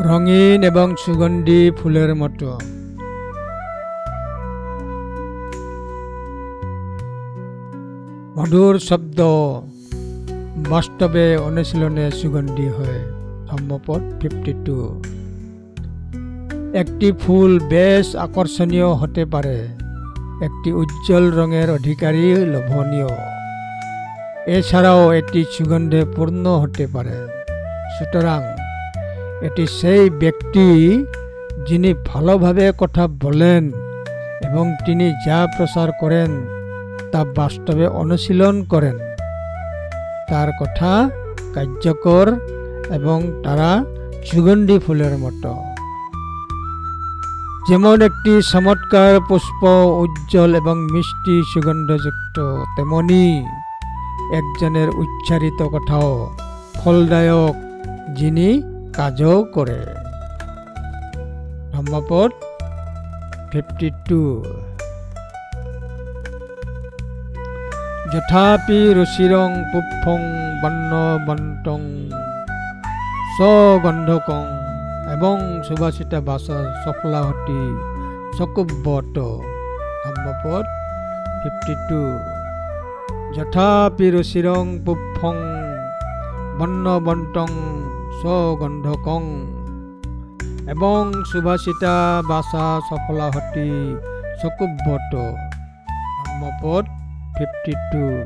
রঙিন এবং সুগন্ধি ফুলের মতো। মধুর শব্দ বাস্তবে অনুশীলনে সুগন্ধি হয়। ধম্মপদ 52। একটি ফুল বেশ আকর্ষণীয় হতে পারে, একটি উজ্জ্বল রঙের অধিকারী লোভনীয়, এছাড়াও এটি সুগন্ধে পূর্ণ হতে পারে। সুতরাং এটি সেই ব্যক্তি যিনি ভালোভাবে কথা বলেন এবং তিনি যা প্রচার করেন তা বাস্তবে অনুশীলন করেন। তার কথা কার্যকর এবং তারা সুগন্ধি ফুলের মতো। যেমন একটি চমৎকার পুষ্প উজ্জ্বল এবং মিষ্টি সুগন্ধযুক্ত, তেমনি একজনের উচ্চারিত কথাও ফলদায়ক যিনি কাজও করে। ধম্মপদ 52। যথাপি রুচিরং পুষ্পং বন্নবন্তং সগন্ধকং এবং সুবাসিতা বাসা সফলাহতি সকুব্বত। ধম্মপদ 52। যথাপি রুচিরং পুষ্পং বন্নবন্তং সগন্ধকং এবং সুবাসিতা বাসা সফলাহতি সকুব্বত। ধম্মপদ 52।